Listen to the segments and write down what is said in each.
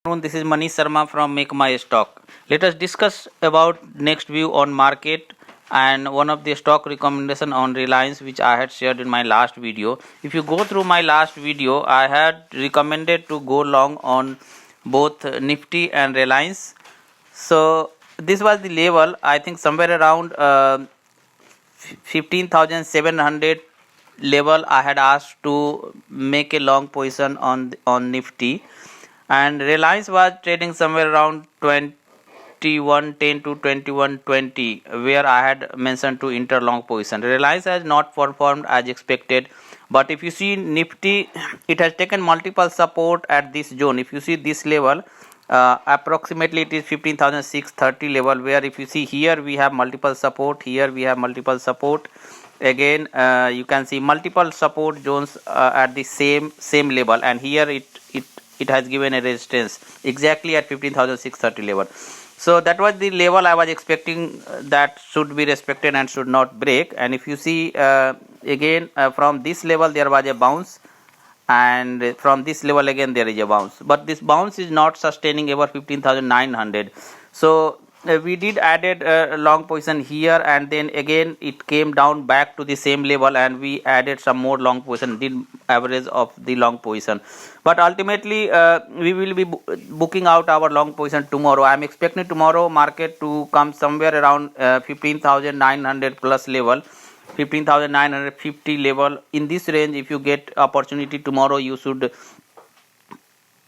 This is Manish Sharma from Make My Stock. Let us discuss about next view on market and one of the stock recommendation on Reliance which I had shared in my last video. If you go through my last video, I had recommended to go long on both Nifty and Reliance. So this was the level, I think somewhere around 15,700 level I had asked to make a long position on Nifty, and Reliance was trading somewhere around 2110 to 2120 where I had mentioned to enter long position. Reliance has not performed as expected, but if you see Nifty, it has taken multiple support at this zone. If you see this level, approximately it is 15,630 level, where if you see here we have multiple support, here we have multiple support again, you can see multiple support zones at the same level, and here it has given a resistance exactly at 15,630 level. So that was the level I was expecting that should be respected and should not break. And if you see again from this level there was a bounce, and from this level again there is a bounce, but this bounce is not sustaining over 15,900. So we did added a long position here, and then again it came down back to the same level, and we added some more long position, did average of the long position. But ultimately we will be booking out our long position tomorrow. I am expecting tomorrow market to come somewhere around 15,900 plus level, 15,950 level. In this range, if you get opportunity tomorrow, you should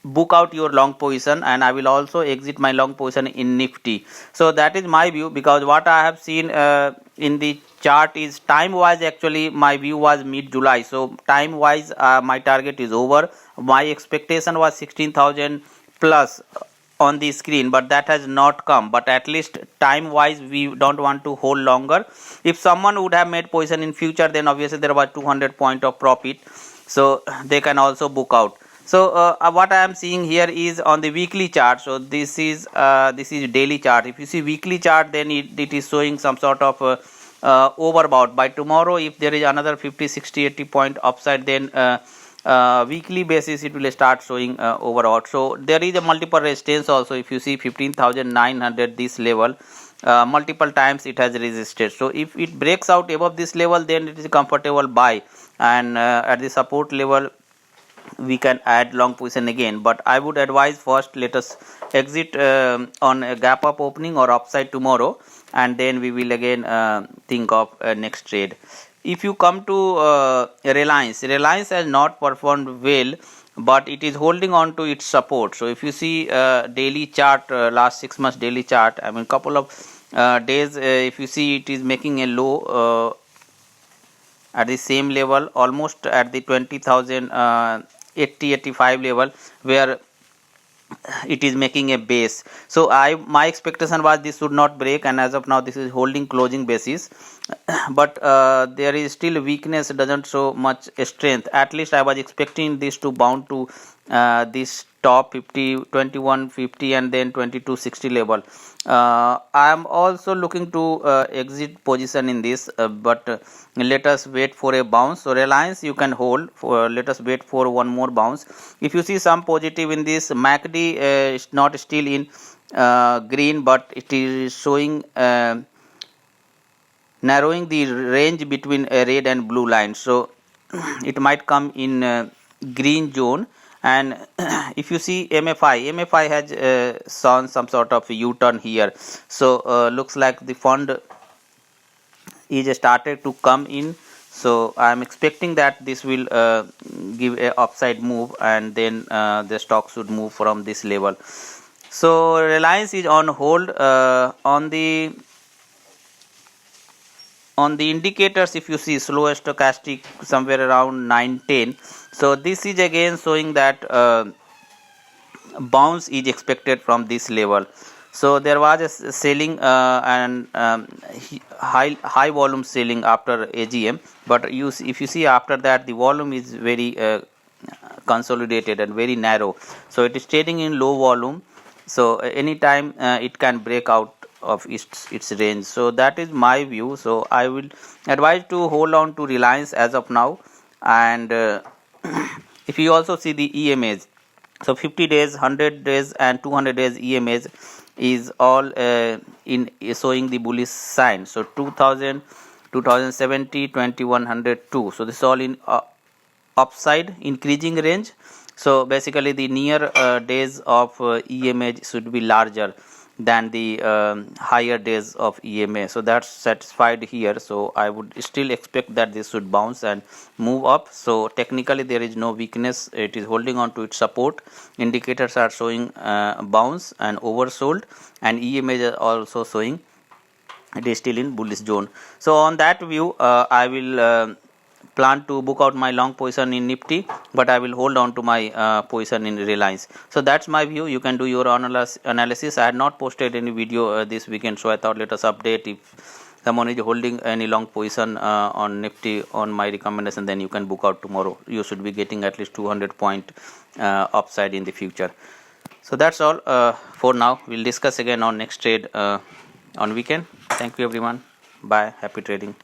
book out your long position, and I will also exit my long position in Nifty. So that is my view, because what I have seen in the chart is time wise, actually my view was mid July. So time wise my target is over. My expectation was 16,000 plus on the screen, but that has not come. But at least time wise we don't want to hold longer. If someone would have made position in future, then obviously there was 200 point of profit, so they can also book out. So what I am seeing here is on the weekly chart. So this is daily chart. If you see weekly chart, then it is showing some sort of overbought. By tomorrow, if there is another 50, 60, 80 point upside, then weekly basis it will start showing overbought. So there is a multiple resistance also. If you see 15,900, this level multiple times it has resisted. So if it breaks out above this level, then it is a comfortable buy, and at the support level we can add long position again. But I would advise first let us exit on a gap up opening or upside tomorrow, and then we will again think of next trade. If you come to Reliance has not performed well, but it is holding on to its support. So if you see daily chart, last 6 months daily chart, I mean couple of days, if you see it is making a low at the same level, almost at the 20,000 80-85 level, where it is making a base. So my expectation was this should not break, and as of now this is holding closing basis. But there is still weakness, doesn't show much strength. At least I was expecting this to bound to this top 2150 and then 2260 level. I am also looking to exit position in this, but let us wait for a bounce. So Reliance you can hold for, let us wait for one more bounce. If you see some positive in this, MACD is not still in green, but it is showing narrowing the range between a red and blue line. So it might come in green zone. And if you see MFI has shown some sort of U-turn here. So looks like the fund is started to come in. So I am expecting that this will give a upside move, and then the stock should move from this level. So Reliance is on hold. On the indicators, if you see slow stochastic somewhere around 910, so this is again showing that bounce is expected from this level. So there was a selling and high volume selling after AGM, but if you see after that the volume is very consolidated and very narrow. So it is trading in low volume. So anytime it can break out of its range. So that is my view. So I will advise to hold on to Reliance as of now. And if you also see the EMAs, So 50 days, 100 days and 200 days EMAs is all in showing the bullish sign. So 2000, 2070, 2102. So this is all in upside increasing range. So basically the near days of EMA should be larger than the higher days of EMA. So that's satisfied here. So I would still expect that this should bounce and move up. So technically there is no weakness, it is holding on to its support. Indicators are showing bounce and oversold, and EMA is also showing it is still in bullish zone. So on that view, I will plan to book out my long position in Nifty, but I will hold on to my position in Reliance. So that's my view. You can do your analysis. I had not posted any video this weekend, so I thought let us update. If someone is holding any long position on Nifty on my recommendation, then you can book out tomorrow. You should be getting at least 200 point upside in the future. So that's all for now. We'll discuss again on next trade on weekend. Thank you everyone. Bye. Happy trading.